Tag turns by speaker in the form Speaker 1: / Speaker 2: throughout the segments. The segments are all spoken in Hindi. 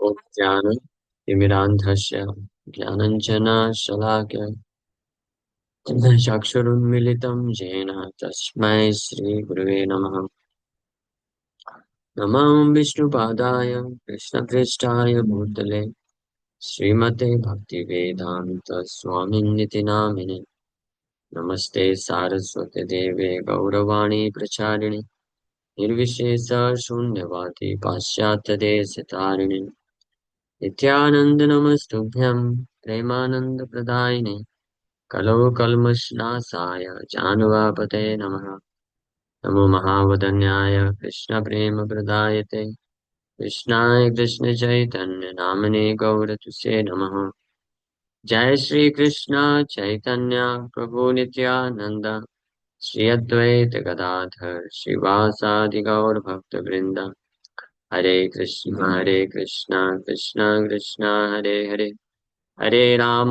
Speaker 1: ॐ ज्ञानतिमिरान्धस्य ज्ञानञ्जनशलाकया चक्षुरुन्मिलितं येन तस्मै श्रीगुरुवे नमः। नमो विष्णुपादाय कृष्णपृष्ठाय भूतले श्रीमते भक्तिवेदान्त स्वामिन्निति नामिने। नमस्ते सारस्वते देवे गौरवाणी प्रचारिणे निर्विशेष शून्यवादी पाश्चात्यदेशतारिणे नित्यानंद नमस्तुभ्यं प्रेमानंदप्रदायिने कलो कल्मषनाशाय जानुवापते नमः। नमो महावदन्याय कृष्णप्रेमप्रदायते कृष्णाय कृष्णचैतन्य नामने गौरतुसे नमः। जय श्री कृष्ण चैतन्य प्रभु नित्यानंद श्री अद्वैत गदाधर श्रीवासादि गौर भक्त वृंद। हरे कृष्णा कृष्णा कृष्णा हरे हरे हरे राम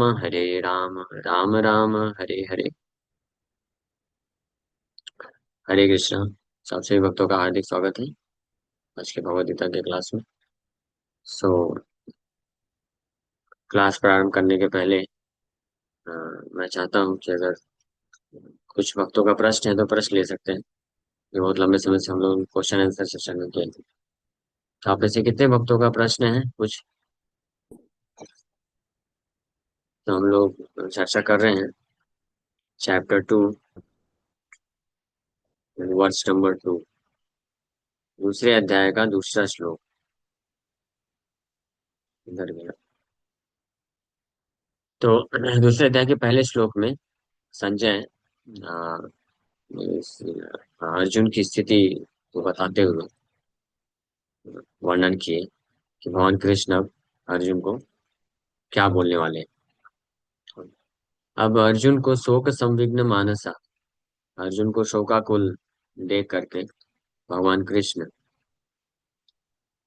Speaker 1: राम राम हरे हरे। हरे कृष्णा। सबसे भक्तों का हार्दिक स्वागत है आज के भगवद गीता के क्लास में। सो क्लास प्रारंभ करने के पहले अ, मैं चाहता हूँ कि अगर कुछ भक्तों का प्रश्न है तो प्रश्न ले सकते हैं। ये बहुत लंबे समय से हम लोग क्वेश्चन आंसर सेशन में किए थे। तो आप में से कितने भक्तों का प्रश्न है कुछ? तो हम लोग चर्चा कर रहे हैं चैप्टर 2 वर्स नंबर 2, दूसरे अध्याय का दूसरा श्लोक। इधर गया। तो दूसरे अध्याय के पहले श्लोक में संजय अ, अर्जुन की स्थिति को बताते हुए वर्णन किए कि भगवान कृष्ण अब अर्जुन को क्या बोलने वाले हैं। अब अर्जुन को शोक संविघ्न मानसा, अर्जुन को शोकाकुल देख करके भगवान कृष्ण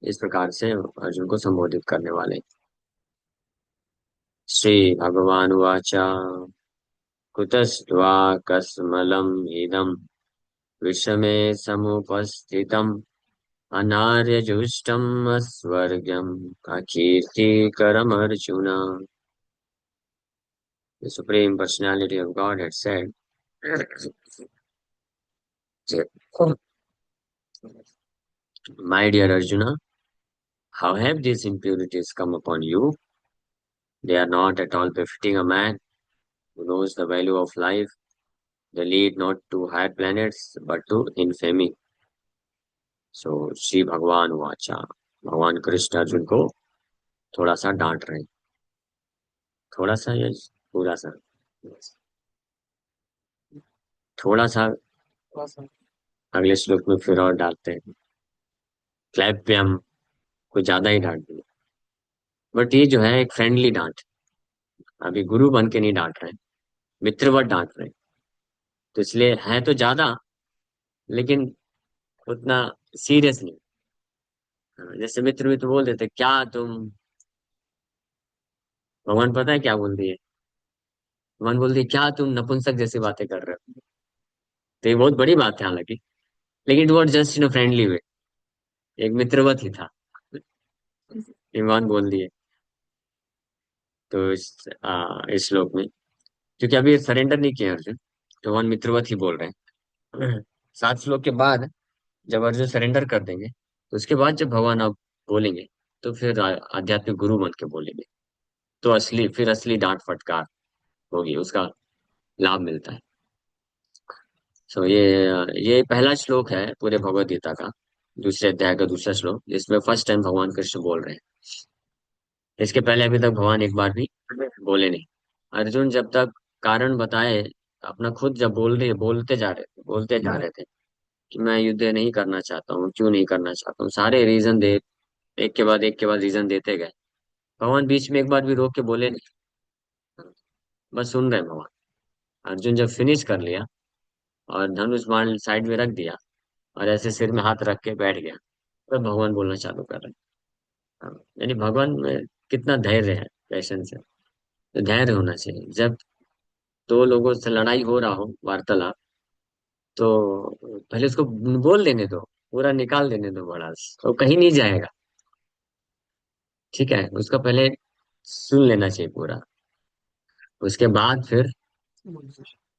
Speaker 1: इस प्रकार से अर्जुन को संबोधित करने वाले। श्री भगवान वाचा कुतस्त्वा कस्मलम् इदं विषमे समुपस्थितम् अनार्यजुष्टम् अस्वर्ग्यम् अकीर्तिकरमर्जुन। The Supreme Personality of God had said, my dear Arjuna, how have these impurities come upon you? They are not at all befitting a man who knows the value of life. They lead not to higher planets but to infamy. सो श्री भगवान वाचा, भगवान कृष्ण अर्जुन को थोड़ा सा डांट रहे हैं। थोड़ा सा या पूरा सा? थोड़ा सा। अगले श्लोक में फिर और डांटते हैं। क्लैप पे हम कुछ ज्यादा ही डांट दिए। बट ये जो है एक फ्रेंडली डांट। अभी गुरु बन के नहीं डांट रहे हैं, मित्रवत डांट रहे हैं। तो इसलिए है तो ज्यादा, लेकिन उतना सीरियस नहीं। हाँ, जैसे मित्र मित्र बोल देते क्या तुम, भगवान पता है क्या बोल दिए? भगवान बोल दिए क्या तुम नपुंसक जैसी बातें कर रहे हो। तो ये बहुत बड़ी बात है हालांकि, लेकिन it was just in friendly way, एक मित्रवत ही था। भगवान बोल दिए। तो इस श्लोक में क्योंकि अभी सरेंडर नहीं किया अर्जुन, तो भगवान मित्रवत ही बोल रहे हैं। 7 श्लोक के बाद जब अर्जुन सरेंडर कर देंगे, तो उसके बाद जब भगवान आप बोलेंगे, तो फिर आध्यात्मिक गुरु बन के बोलेंगे। तो असली डांट फटकार होगी, उसका लाभ मिलता है। सो ये पहला श्लोक है पूरे भगवत गीता का, दूसरे अध्याय का दूसरा श्लोक, जिसमें फर्स्ट टाइम भगवान कृष्ण बोल रहे हैं। इसके पहले अभी तक भगवान एक बार भी बोले नहीं। अर्जुन जब तक कारण बताए, अपना खुद जब बोलते जा रहे थे कि मैं युद्ध नहीं करना चाहता हूँ, क्यों नहीं करना चाहता हूँ, सारे रीजन दे, एक के बाद रीजन देते गए। भगवान बीच में एक बार भी रोक के बोले नहीं, बस सुन रहे हैं भगवान। अर्जुन जब फिनिश कर लिया और धनुष बाण साइड में रख दिया और ऐसे सिर में हाथ रख के बैठ गया, तो भगवान बोलना चालू कर रहे हैं। यानी भगवान में कितना धैर्य है, पेशेंस है। तो धैर्य होना चाहिए। जब दो लोगों से लड़ाई हो रहा हो, वार्तालाप, तो पहले उसको बोल देने दो, पूरा निकाल देने दो, बड़ा तो कहीं नहीं जाएगा। ठीक है, उसका पहले सुन लेना चाहिए पूरा, उसके बाद फिर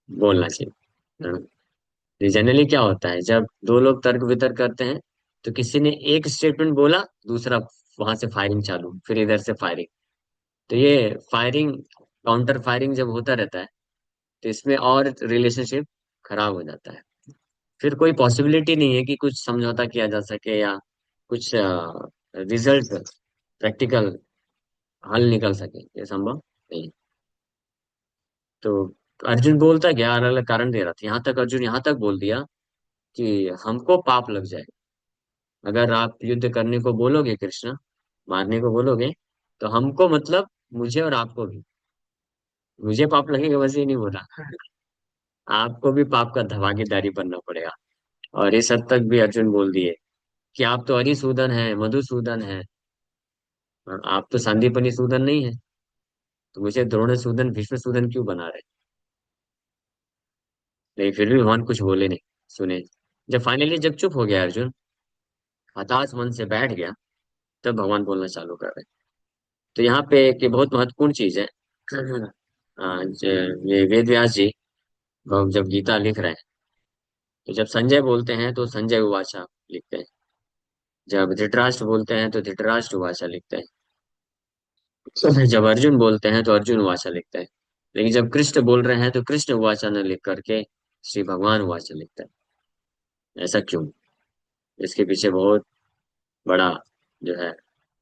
Speaker 1: बोलना चाहिए। जनरली क्या होता है, जब दो लोग तर्क वितर्क करते हैं तो किसी ने एक स्टेटमेंट बोला, दूसरा वहां से फायरिंग चालू, फिर इधर से फायरिंग। तो ये फायरिंग, काउंटर फायरिंग जब होता रहता है तो इसमें और रिलेशनशिप खराब हो जाता है। फिर कोई पॉसिबिलिटी नहीं है कि कुछ समझौता किया जा सके या कुछ रिजल्ट, प्रैक्टिकल हल निकल सके, ये संभव नहीं। तो अर्जुन बोलता गया, अलग अलग कारण दे रहा था, यहाँ तक अर्जुन यहाँ तक बोल दिया कि हमको पाप लग जाए अगर आप युद्ध करने को बोलोगे कृष्ण, मारने को बोलोगे, तो हमको मतलब मुझे और आपको भी, मुझे पाप लगेगा वैसे ही नहीं बोला, आपको भी पाप का भागीदारी बनना पड़ेगा। और इस हद तक भी अर्जुन बोल दिए कि आप तो हरिसूदन हैं, मधुसूदन हैं, और आप तो संदीपनी सूदन नहीं है, तो मुझे द्रोणसूदन भीष्मसूदन क्यों बना रहे। लेकिन फिर भी भगवान कुछ बोले नहीं, सुने। जब फाइनली जब चुप हो गया अर्जुन, हताश मन से बैठ गया, तब भगवान बोलना चालू कर रहे। तो यहाँ पे एक बहुत महत्वपूर्ण चीज है। ये वेद व्यास जी जब गीता लिख रहे हैं, तो जब संजय बोलते हैं तो संजय उवाचा लिखते हैं, जब धृतराष्ट्र बोलते हैं तो धृतराष्ट्र उवाचा लिखते हैं, जब अर्जुन बोलते हैं तो अर्जुन उवाचा लिखते हैं। लेकिन जब कृष्ण बोल रहे हैं तो कृष्ण उवाचा न लिख करके श्री भगवान उवाचा लिखते हैं। ऐसा क्यों? इसके पीछे बहुत बड़ा जो है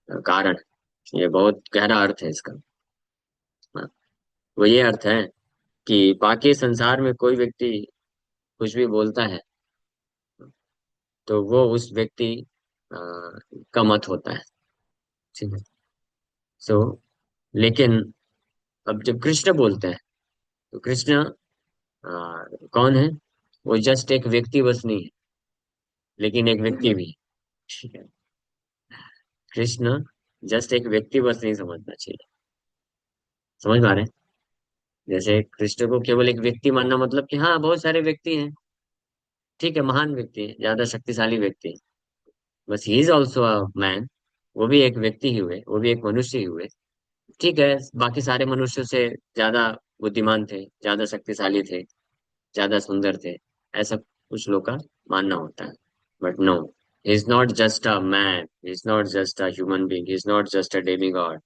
Speaker 1: कारण है। ये बहुत गहरा अर्थ है इसका। हाँ, वो ये अर्थ है कि बाकी संसार में कोई व्यक्ति कुछ भी बोलता है तो वो उस व्यक्ति अ, का मत होता है। ठीक है। सो लेकिन अब जब कृष्ण बोलते हैं तो कृष्ण कौन है? वो जस्ट एक व्यक्ति बस नहीं है, लेकिन एक व्यक्ति भी है। ठीक है। कृष्ण जस्ट एक व्यक्ति बस नहीं समझना चाहिए। समझ पा रहे हैं? जैसे कृष्ण को केवल एक व्यक्ति मानना मतलब कि हाँ बहुत सारे व्यक्ति हैं, ठीक है, महान व्यक्ति है, ज्यादा शक्तिशाली व्यक्ति है, बस he is also a man. वो भी एक व्यक्ति ही हुए, वो भी एक मनुष्य ही हुए। ठीक है, बाकी सारे मनुष्यों से ज्यादा बुद्धिमान थे, ज्यादा शक्तिशाली थे, ज्यादा सुंदर थे, ऐसा कुछ लोग का मानना होता है। But no, he is not just a man, he is not just a human being, he is not just a demi god,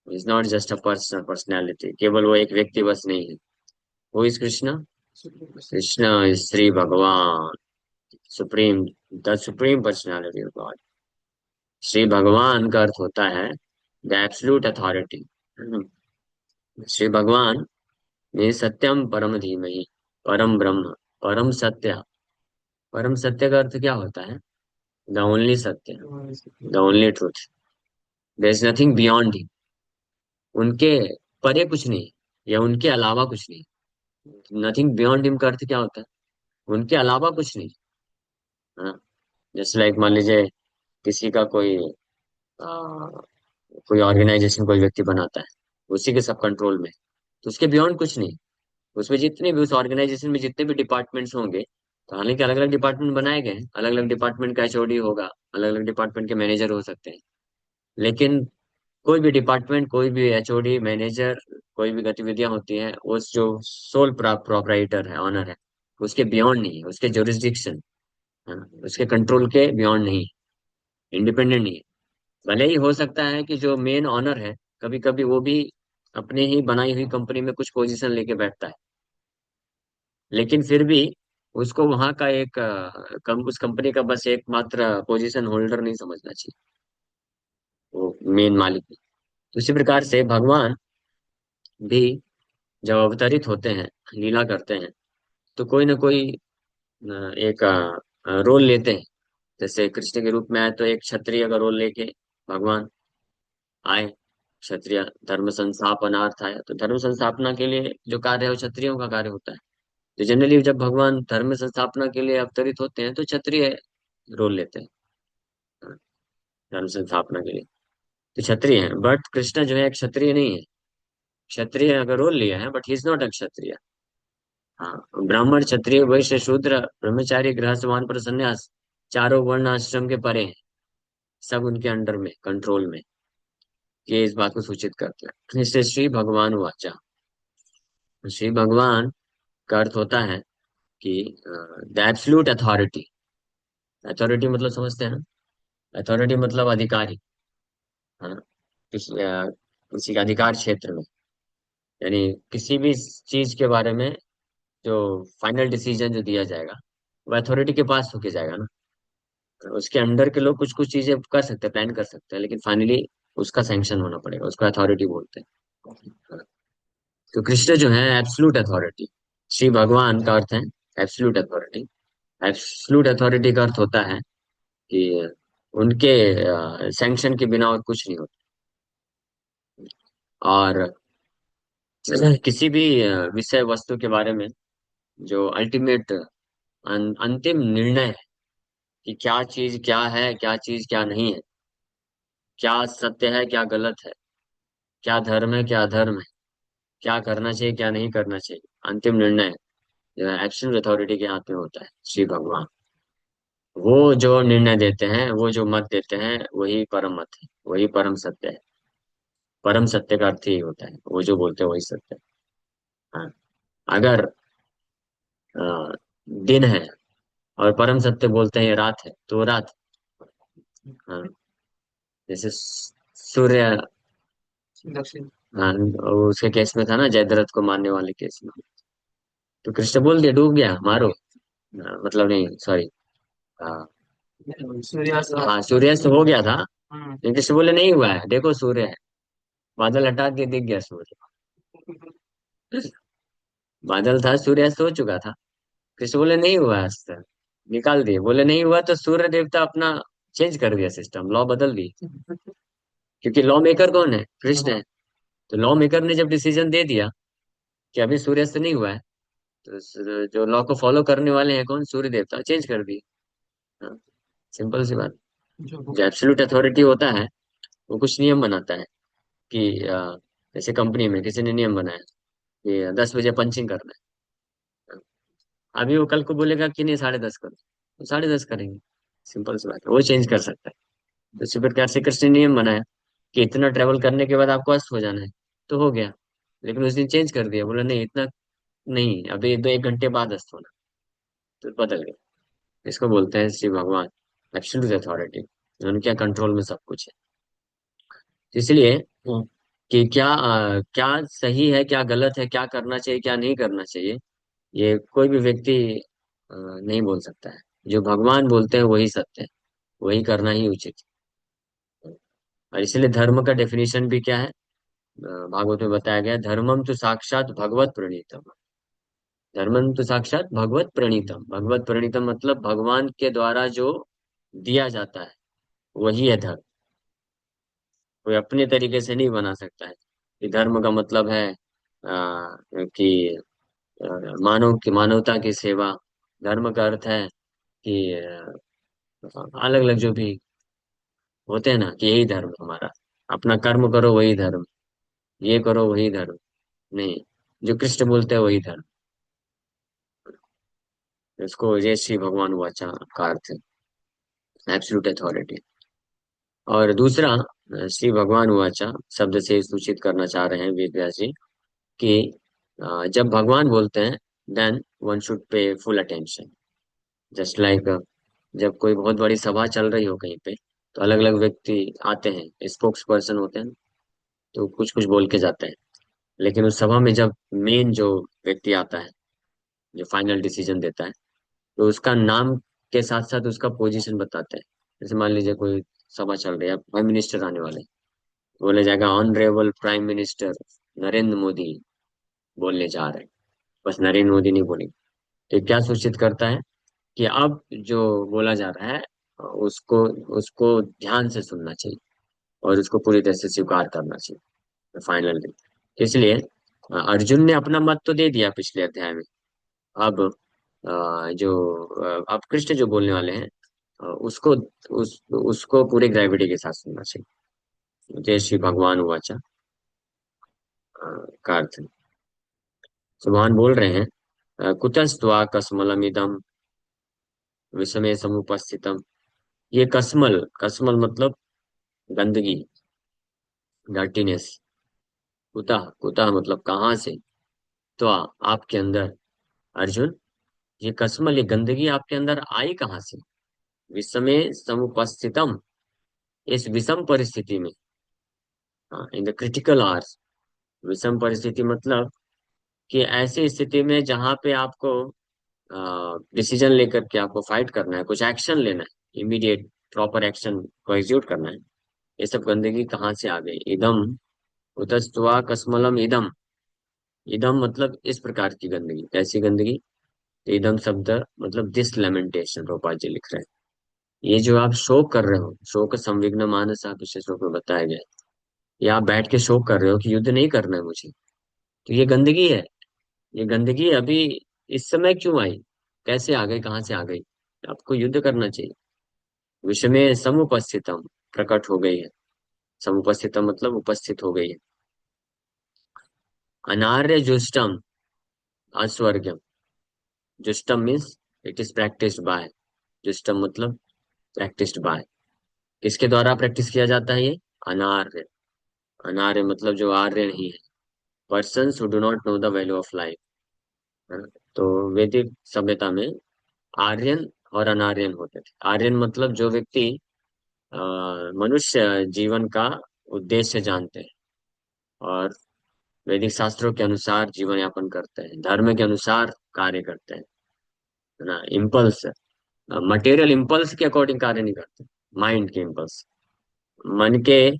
Speaker 1: he is not just a personality. केवल वो एक व्यक्ति बस नहीं है। वो is Krishna, Krishna is Shri Bhagwan, supreme, the supreme personality of God. Shri भगवान का अर्थ होता है द एब्सोल्यूट अथॉरिटी। श्री भगवान में सत्यम परम धीमहि, परम ब्रह्म, परम सत्य। परम सत्य का अर्थ क्या होता है? The only satya, the only truth, there is nothing beyond him. उनके परे कुछ नहीं, या उनके अलावा कुछ नहीं। नथिंग बियॉन्ड हिम का अर्थ क्या होता है? उनके अलावा कुछ नहीं। हाँ, जैसे लाइक मान लीजिए किसी का कोई कोई ऑर्गेनाइजेशन कोई व्यक्ति बनाता है, उसी के सब कंट्रोल में, तो उसके बियॉन्ड कुछ नहीं। उसमें जितने भी, उस ऑर्गेनाइजेशन में जितने भी डिपार्टमेंट्स होंगे, तो हालांकि अलग अलग डिपार्टमेंट बनाए गए हैं, अलग अलग डिपार्टमेंट का एचओडी होगा, अलग अलग डिपार्टमेंट के मैनेजर हो सकते हैं, लेकिन कोई भी डिपार्टमेंट, कोई भी एचओडी मैनेजर, कोई भी गतिविधियां होती हैं, उस जो सोल प्रोप्राइटर है, ऑनर है, उसके बियॉन्ड नहीं है, उसके जोरिस्डिक्शन, उसके कंट्रोल के बियॉन्ड नहीं, इंडिपेंडेंट नहीं है। भले ही हो सकता है कि जो मेन ऑनर है, कभी कभी वो भी अपने ही बनाई हुई कंपनी में कुछ पोजीशन लेके बैठता है, लेकिन फिर भी उसको वहां का एक उस कंपनी का बस एकमात्र पोजीशन होल्डर नहीं समझना चाहिए, वो मेन मालिक भी। तो इसी प्रकार से भगवान भी जब अवतरित होते हैं, लीला करते हैं, तो कोई ना कोई एक रोल लेते हैं। जैसे कृष्ण के रूप में आए तो एक क्षत्रिय का रोल लेके भगवान आए। क्षत्रिय धर्म संस्थापनार्थ आए, तो धर्म संस्थापना के लिए जो कार्य है वो क्षत्रियों का कार्य होता है। तो जनरली जब भगवान धर्म संस्थापना के लिए अवतरित होते हैं तो क्षत्रिय रोल लेते हैं, हाँ, धर्म संस्थापना के लिए तो क्षत्रिय है। बट कृष्ण जो है क्षत्रिय नहीं है। क्षत्रिय अगर रोल लिया है, but he is not a Kshatriya. हाँ, ब्राह्मण क्षत्रिय वैश्य शूद्र ब्रह्मचारी गृहस्थ वानप्रस्थ पर संन्यास, चारों वर्ण आश्रम के परे हैं, सब उनके अंडर में, कंट्रोल में। ये इस बात को सूचित करते हैं। इससे श्री भगवान वाचा, श्री भगवान का अर्थ होता है कि द एब्सोल्यूट अथॉरिटी। अथॉरिटी मतलब समझते हैं ना? अथॉरिटी मतलब अधिकारी, है ना? किसी का अधिकार क्षेत्र में, यानी किसी भी चीज के बारे में जो फाइनल डिसीजन जो दिया जाएगा वो अथॉरिटी के पास होके जाएगा ना। उसके अंडर के लोग कुछ कुछ चीजें कर सकते हैं, प्लान कर सकते हैं, लेकिन फाइनली उसका सैंक्शन होना पड़ेगा, उसको अथॉरिटी बोलते हैं। तो कृष्ण जो है एब्सोल्यूट अथॉरिटी, श्री भगवान का अर्थ है एब्सोल्यूट अथॉरिटी। एब्सोल्यूट अथॉरिटी का अर्थ होता है कि उनके सैंक्शन के बिना और कुछ नहीं होता। और किसी भी विषय वस्तु के बारे में जो अल्टीमेट अंतिम निर्णय है कि क्या चीज क्या है, क्या चीज क्या नहीं है, क्या सत्य है क्या गलत है, क्या धर्म है क्या अधर्म है, क्या करना चाहिए क्या नहीं करना चाहिए, अंतिम निर्णय एब्सोल्यूट अथॉरिटी के हाथ में होता है श्री भगवान। वो जो निर्णय देते हैं, वो जो मत देते हैं, वही परम मत है, वही परम सत्य है। परम सत्य का अर्थ ही होता है वो जो बोलते हैं वही सत्य है। हाँ। अगर अ, दिन है और परम सत्य बोलते हैं रात है, तो रात। हाँ। जैसे सूर्य। हाँ, वो उसके केस में था ना, जयद्रथ को मारने वाले केस में। तो कृष्ण बोल दिया डूब गया मारो। मतलब नहीं, सॉरी। हाँ। सूर्यास्त, हाँ सूर्यास्त हो गया था। लेकिन कृष्ण बोले नहीं हुआ है, देखो सूर्य है। बादल हटा के दिख गया सूर्य। बादल था, सूर्यास्त हो चुका था। कृष्ण बोले नहीं हुआ आज तक, निकाल दिए। बोले नहीं हुआ तो सूर्य देवता अपना चेंज कर दिया, सिस्टम लॉ बदल दी। क्योंकि लॉ मेकर कौन है? कृष्ण है। तो लॉ मेकर ने जब डिसीजन दे दिया कि अभी सूर्यास्त नहीं हुआ है, तो जो लॉ को फॉलो करने वाले हैं कौन? सूर्य देवता, चेंज कर दिए। हाँ, सिंपल सी बात। जो एब्सोल्यूट अथॉरिटी होता है वो कुछ नियम बनाता है कि जैसे कंपनी में किसी ने नियम बनाया कि 10 बजे पंचिंग करना है। अभी वो कल को बोलेगा कि नहीं 10:30 करो, तो 10:30 करेंगे। सिंपल सी बात है, वो चेंज कर सकता है। तो इसी प्रकार से कृष्ण ने नियम बनाया कि इतना ट्रेवल करने के बाद आपको अस्त हो जाना है, तो हो गया। लेकिन उस दिन चेंज कर दिया, बोला नहीं इतना नहीं, अभी 2-1 घंटे बाद अस्त होना, तो बदल गया। इसको बोलते हैं श्री भगवान एब्सोल्यूट अथॉरिटी। उनके कंट्रोल में सब कुछ है। इसलिए कि क्या सही है क्या गलत है, क्या करना चाहिए क्या नहीं करना चाहिए, ये कोई भी व्यक्ति नहीं बोल सकता है। जो भगवान बोलते हैं वही सत्य है, वही करना ही उचित है। और इसलिए धर्म का डेफिनेशन भी क्या है? भागवत में बताया गया, धर्मम तो साक्षात भगवत प्रणीतम। धर्मम तो साक्षात भगवत प्रणीतम, भगवत प्रणीतम मतलब भगवान के द्वारा जो दिया जाता है वही है धर्म। कोई अपने तरीके से नहीं बना सकता है कि धर्म का मतलब है कि मानव की मानवता की सेवा। धर्म का अर्थ है कि अलग अलग जो भी होते हैं ना, कि यही धर्म हमारा, अपना कर्म करो वही धर्म, ये करो वही धर्म। नहीं, जो कृष्ण बोलते हैं वही धर्म। इसको जय श्री भगवान वाचा का अर्थ है एब्सोल्यूट अथॉरिटी। और दूसरा श्री भगवान वाचा शब्द से सूचित करना चाह रहे हैं वेद व्यास जी कि जब भगवान बोलते हैं then one should pay full attention. Just like जब कोई बहुत बड़ी सभा चल रही हो कहीं पे, तो अलग अलग व्यक्ति आते हैं, स्पोक्स पर्सन होते हैं, तो कुछ कुछ बोल के जाते हैं। लेकिन उस सभा में जब मेन जो व्यक्ति आता है, जो फाइनल डिसीजन देता है, तो उसका नाम के साथ साथ उसका पोजीशन बताते हैं। जैसे मान लीजिए कोई सभा चल रही है, प्राइम मिनिस्टर आने वाले हैं, बोले जाएगा honourable prime minister Narendra Modi बोलने जा रहे हैं। बस नरेंद्र मोदी नहीं बोलेंगे। तो क्या सूचित करता है कि अब जो बोला जा रहा है उसको उसको ध्यान से सुनना चाहिए और उसको पूरी तरह से स्वीकार करना चाहिए फाइनली। इसलिए अर्जुन ने अपना मत तो दे दिया पिछले अध्याय में। अब अब कृष्ण जो बोलने वाले हैं उसको उसको पूरे ग्रेविटी के साथ सुनना चाहिए। जय श्री भगवान वाचा का अर्थ है। तो भगवान बोल रहे हैं कुतस्त्वा कस्मलमिदं विषमे समुपस्थितम। ये कस्मल, कस्मल मतलब गंदगी, डर्टीनेस। कुतः, कुतः मतलब कहाँ से। तो आपके अंदर, अर्जुन, ये कश्मल, ये गंदगी आपके अंदर आई कहाँ से। विषमे समुपस्थितम, इस विषम परिस्थिति में, इन द क्रिटिकल आवर्स। विषम परिस्थिति मतलब कि ऐसी स्थिति में जहां पे आपको डिसीजन लेकर के आपको फाइट करना है, कुछ एक्शन लेना है, इमीडिएट प्रॉपर एक्शन को एग्जीक्यूट करना है। ये सब गंदगी कहाँ से आ गई। इदम उतस्त्वा कस्मलम इदम। इदम मतलब इस प्रकार की गंदगी, कैसी गंदगी। तो इदम शब्द मतलब दिस लेमेंटेशन, रूपा जी लिख रहे हैं। ये जो आप शोक कर रहे हो, शोक संविघ्न मानस, आप इसे श्लोक में बताया गया है। ये आप बैठ के शोक कर रहे हो कि युद्ध नहीं करना है मुझे, तो ये गंदगी है। ये गंदगी अभी इस समय क्यों आई, कैसे आ गई, कहाँ से आ गई। आपको युद्ध करना चाहिए। विषय में समुपस्थितम, प्रकट हो गई है। समुपस्थितम मतलब उपस्थित हो गई है। अनार्य जुष्टम, अस्वर्गम। जुष्टम means it is practised by. जुष्टम मतलब प्रैक्टिस्ड बाय। किसके द्वारा प्रैक्टिस किया जाता है ये। अनार्य। अनार्य मतलब जो आर्य नहीं है। Person who do not know the value of life. तो वैदिक सभ्यता में आर्यन और अनार्यन होते थे। आर्यन मतलब जो व्यक्ति अ, मनुष्य जीवन का उद्देश्य जानते हैं और वैदिक शास्त्रों के अनुसार जीवन यापन करते हैं, धर्म के अनुसार कार्य करते हैं, है ना। इम्पल्स, मटेरियल इम्पल्स के अकॉर्डिंग कार्य नहीं करते। माइंड के इम्पल्स, मन के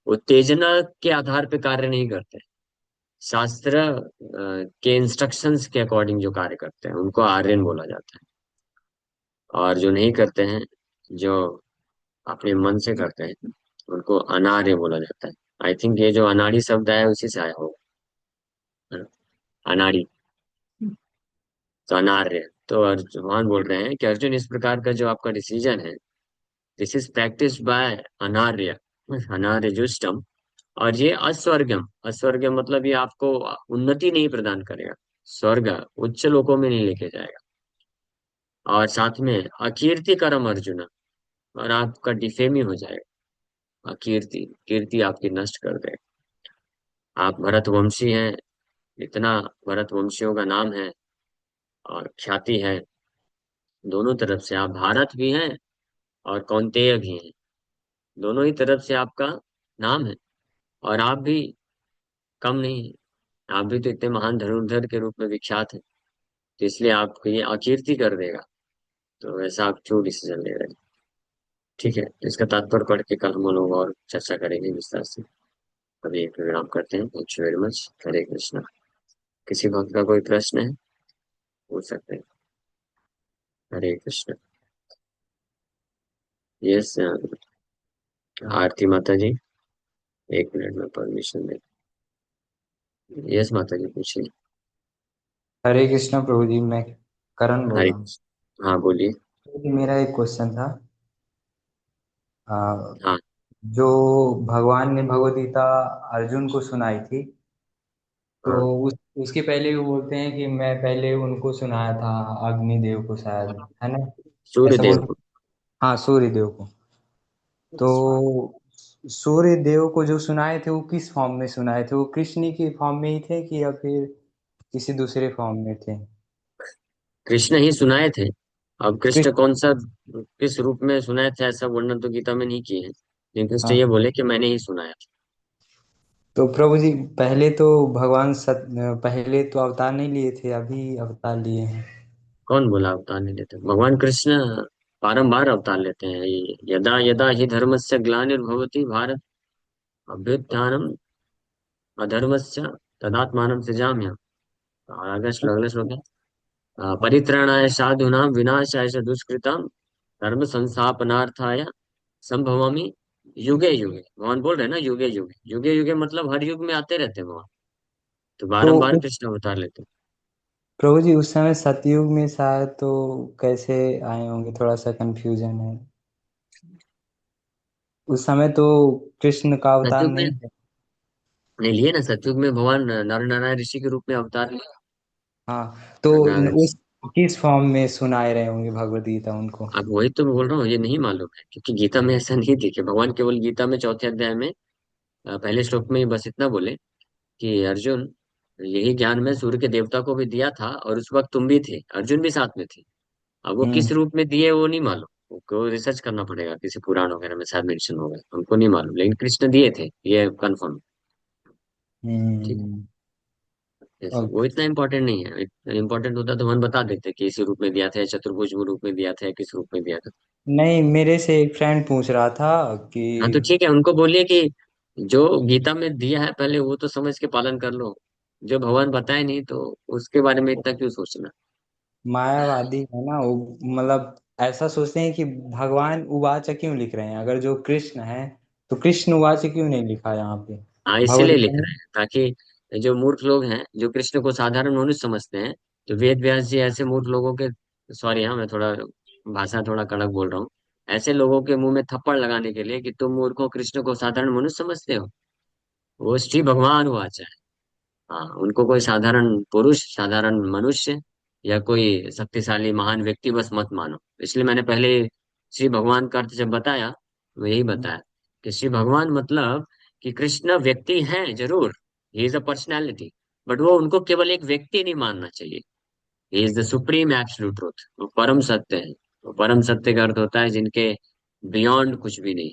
Speaker 1: उत्तेजना के आधार पे कार्य नहीं करते। शास्त्र के इंस्ट्रक्शंस के अकॉर्डिंग जो कार्य करते हैं उनको आर्यन बोला जाता है। और जो नहीं करते हैं, जो अपने मन से करते हैं, उनको अनार्य बोला जाता है। आई थिंक ये जो अनाड़ी शब्द है उसी से आया होगा, है ना? अनाड़ी, तो अनार्य। तो भगवान बोल रहे हैं कि अर्जुन, इस प्रकार का जो आपका डिसीजन है, दिस इज प्रैक्टिस बाय अनार्य, अनार्य जुष्टम। और ये अस्वर्गम, अस्वर्गम मतलब ये आपको उन्नति नहीं प्रदान करेगा, स्वर्ग उच्च लोकों में नहीं लेके जाएगा। और साथ में अकीर्ति करम अर्जुन, और आपका डिफेमी हो जाएगा। अकीर्ति, कीर्ति आपकी नष्ट कर देगा। आप भरतवंशी हैं, इतना भरतवंशियों का नाम है और ख्याति है। दोनों तरफ से आप भारत भी हैं और कौन्तेय भी हैं। दोनों ही तरफ से आपका नाम है। और आप भी कम नहीं है। आप भी तो इतने महान धनुर्धर के रूप में विख्यात हैं। तो इसलिए आपको ये अकीर्ति कर देगा। तो ऐसा आप क्यों डिसीजन ले रहे हैं। ठीक है, इसका तात्पर्य पढ़ के कल हम लोग और चर्चा करेंगे विस्तार से। अभी एक विराम करते हैं। Thank you very much. Hare Krishna. किसी भक्त का कोई प्रश्न है, पूछ सकते हैं। हरे कृष्ण। यस, आरती माता जी, एक मिनट में परमिशन दे। यस माता जी, पूछिए।
Speaker 2: हरे कृष्णा प्रभु जी। मैं करण बोल
Speaker 1: हरे
Speaker 2: रहा हूँ।
Speaker 1: कृष्ण, हाँ बोलिए।
Speaker 2: प्रभु जी, मेरा एक क्वेश्चन था। आ,
Speaker 1: हाँ
Speaker 2: जो भगवान ने भगवत गीता अर्जुन को सुनाई थी, तो
Speaker 1: हाँ।
Speaker 2: उसके पहले वो बोलते हैं कि मैं पहले उनको सुनाया था, अग्निदेव को शायद, है ना?
Speaker 1: सूर्य
Speaker 2: ऐसा
Speaker 1: देव
Speaker 2: बोल।
Speaker 1: को।
Speaker 2: हाँ, सूर्य देव को। तो सूर्य देव को जो सुनाए थे वो किस फॉर्म में सुनाए थे? वो कृष्ण के फॉर्म में ही थे कि या फिर किसी दूसरे फॉर्म में थे?
Speaker 1: कृष्ण ही सुनाए थे। अब कृष्ण
Speaker 2: कृष्ण।
Speaker 1: कौन सा, किस रूप में सुनाए थे, ऐसा वर्णन तो गीता में नहीं किए हैं। लेकिन कृष्ण ये
Speaker 2: हाँ।
Speaker 1: बोले कि मैंने ही सुनाया था।
Speaker 2: तो प्रभु जी, पहले तो भगवान पहले तो अवतार नहीं लिए थे, अभी अवतार लिए हैं।
Speaker 1: कौन बोला अवतार नहीं लेते, भगवान कृष्ण बारंबार अवतार लेते हैं। यदा यदा ही धर्मस्य ग्लानिर्भवति भारत, अभ्युत्थानम अधर्मस्य तदात्मानं सृजाम्यहम्। और अगला श्लोक है, परित्राणाय साधूनां विनाशाय च दुष्कृतां धर्म संस्थापनार्थाय संभवामि युगे युगे। भगवान बोल रहे हैं ना, युगे युगे। युगे युगे मतलब हर युग में आते रहते हैं भगवान। तो
Speaker 2: तो
Speaker 1: बारंबार
Speaker 2: उस
Speaker 1: कृष्ण अवतार लेते हैं।
Speaker 2: प्रभु जी, उस समय सतयुग में शायद तो कैसे आए होंगे, थोड़ा सा कंफ्यूजन है। उस समय तो कृष्ण का अवतार
Speaker 1: सतयुग में
Speaker 2: नहीं है।
Speaker 1: नहीं लिए ना, सतयुग में भगवान नर नारायण ऋषि के रूप में अवतार लिए।
Speaker 2: हाँ, तो
Speaker 1: नारायण।
Speaker 2: उस किस फॉर्म में सुनाए रहे होंगे भगवत गीता उनको?
Speaker 1: अब वही तो मैं बोल रहा हूँ, ये नहीं मालूम है क्योंकि गीता में ऐसा नहीं दिखे। भगवान केवल गीता में चौथे अध्याय में पहले श्लोक में ही बस इतना बोले कि अर्जुन, यही ज्ञान मैं सूर्य के देवता को भी दिया था, और उस वक्त तुम भी थे, अर्जुन भी साथ में थे। अब वो किस
Speaker 2: हम्म।
Speaker 1: रूप में दिए वो नहीं मालूम, को रिसर्च करना पड़ेगा, किसी पुराण वगैरह में शायद मेंशन होगा, हमको नहीं मालूम, लेकिन कृष्ण दिए थे ये कंफर्म। ठीक है।
Speaker 2: हम्म।
Speaker 1: Yes, वो
Speaker 2: ओके।
Speaker 1: इतना इम्पोर्टेंट नहीं है, इम्पोर्टेंट होता तो हम बता देते कि इसी रूप में दिया था, या चतुर्भुज रूप में दिया था, या किस रूप में दिया था।
Speaker 2: नहीं, मेरे से एक फ्रेंड पूछ रहा था कि
Speaker 1: हाँ तो ठीक है, उनको बोलिए कि जो गीता में दिया है पहले वो तो समझ के पालन कर लो, जो भगवान बताए नहीं तो उसके बारे में इतना क्यों सोचना।
Speaker 2: मायावादी है ना वो, मतलब ऐसा सोचते हैं कि भगवान उवाच क्यों लिख रहे हैं, अगर जो कृष्ण है तो कृष्ण उवाच क्यों नहीं लिखा यहाँ पे।
Speaker 1: हाँ
Speaker 2: भगवत
Speaker 1: इसीलिए लिख
Speaker 2: गीता
Speaker 1: रहे हैं, ताकि जो मूर्ख लोग हैं जो कृष्ण को साधारण मनुष्य समझते हैं, तो वेद व्यास जी ऐसे मूर्ख लोगों के, सॉरी हाँ मैं थोड़ा भाषा थोड़ा कड़क बोल रहा हूँ, ऐसे लोगों के मुंह में थप्पड़ लगाने के लिए कि तुम मूर्खों कृष्ण को साधारण मनुष्य समझते हो, वो श्री भगवान वाचा है। हाँ, उनको कोई साधारण पुरुष, साधारण मनुष्य, या कोई शक्तिशाली महान व्यक्ति बस मत मानो। इसलिए मैंने पहले श्री भगवान का अर्थ जब बताया, वो यही
Speaker 2: हम्म।
Speaker 1: बताया कि श्री भगवान मतलब कि कृष्ण व्यक्ति हैं जरूर, he is a personality, but वो उनको केवल एक व्यक्ति नहीं मानना चाहिए। He is the supreme absolute truth, वो परम सत्य है। वो परम सत्य का अर्थ होता है जिनके बियॉन्ड कुछ भी नहीं।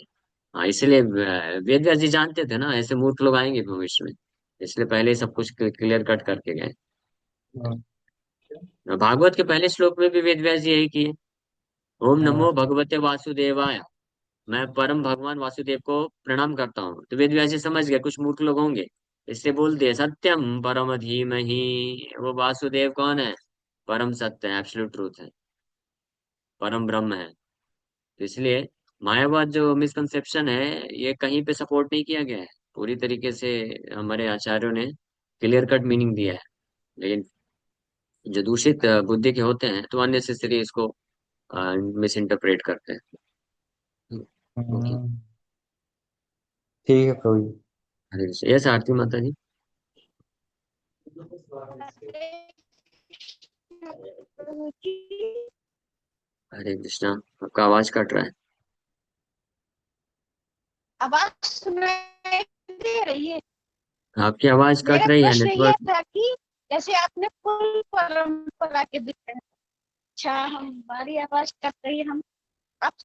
Speaker 1: हाँ इसलिए वेद व्यास जी जानते थे ना ऐसे मूर्ख लोग आएंगे भविष्य में, इसलिए पहले ही सब कुछ क्लियर कट करके गए।
Speaker 2: हाँ।
Speaker 1: भागवत के पहले श्लोक में भी वेद व्यास जी यही किए, ओम
Speaker 2: हाँ।
Speaker 1: नमो भगवते वासुदेवाय, मैं परम भगवान वासुदेव को प्रणाम करता हूँ। तो वेद व्यास जी समझ गए कुछ मूर्ख लोग होंगे, इसलिए बोल दिए सत्यम परम धीमहि, वो वासुदेव कौन है, परम सत्य है, एब्सोल्यूट ट्रूथ है, परम ब्रह्म है। तो इसलिए मायावाद जो मिसकंसेप्शन है, ये कहीं पे सपोर्ट नहीं किया गया है, पूरी तरीके से हमारे आचार्यों ने क्लियर कट मीनिंग दिया है। लेकिन जो दूषित बुद्धि के होते हैं तो अननेसेसरी इसको मिस इंटरप्रेट करते हैं। ओके।
Speaker 2: हम्म। ठीक है प्रभु जी।
Speaker 1: हरे कृष्ण, यस आरती माता जी। हरे कृष्णा। आपका आवाज कट रहा है।
Speaker 3: आवाज सुनाई दे रही है।
Speaker 1: आपकी आवाज कट
Speaker 3: मेरा
Speaker 1: रही है,
Speaker 3: प्रश्न यह
Speaker 1: नेटवर्क।
Speaker 3: था कि जैसे आपने कुल परंपरा के दिखाया, अच्छा हमारी आवाज कट रही है, हम